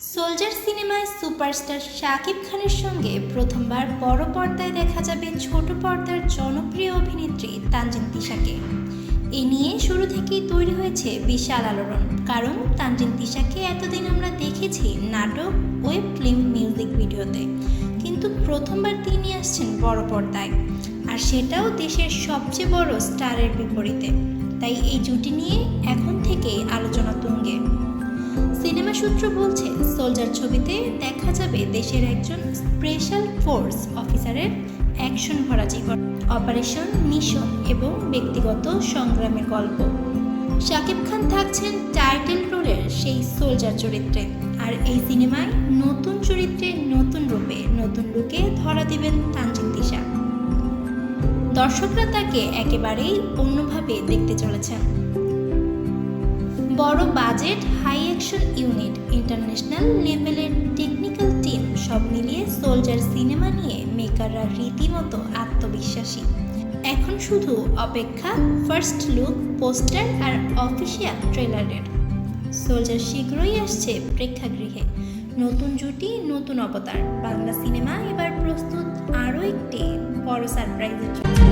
Soldier সিনেমায় superstar Shakib খানের সঙ্গে প্রথমবার বড় পর্দায় দেখা যাবে ছোট পর্দার জনপ্রিয় অভিনেত্রী তানজিন তিশাকে। এ নিয়ে শুরু থেকেই তৈরি হয়েছে বিশাল আলোড়ন, কারণ তানজিন তিশাকে এতদিন আমরা দেখেছি নাটক, ওয়েব ফিল্ম, মিউজিক ভিডিওতে, কিন্তু প্রথমবার তিনি আসছেন বড় পর্দায়, আর সেটাও দেশের সবচেয়ে বড় স্টারের বিপরীতে। তাই এই জুটি নিয়ে এখন থেকেই আলোচনা তুঙ্গে। সিনেমা সূত্র বলছে, সোলজার ছবিতে দেখা যাবে দেশের একজন স্পেশাল ফোর্স অফিসারের অ্যাকশন ভরা জীবন, অপারেশন, মিশন এবং ব্যক্তিগত সংগ্রামের গল্প। শাকিব খান থাকছেন টাইটেল রোলের সেই সোলজার চরিত্রে, আর এই সিনেমায় নতুন চরিত্রে, নতুন রূপে, নতুন লুকে ধরা দিবেন তানজিন তিশা। দর্শকরা তাকে একেবারেই অন্যভাবে দেখতে চলেছেন। বড় budget, high action unit, international লেভেলের টেকনিক্যাল টিম, সব মিলিয়ে সোলজার সিনেমা নিয়ে মেকাররা রীতিমতো আত্মবিশ্বাসী। এখন শুধু অপেক্ষা ফার্স্ট লুক, পোস্টার আর অফিসিয়াল ট্রেলারের। সোলজার শীঘ্রই আসছে প্রেক্ষাগৃহে। নতুন জুটি, নতুন অবতার। বাংলা সিনেমা এবার প্রস্তুত আরও একটি বড় সারপ্রাইজের জন্য।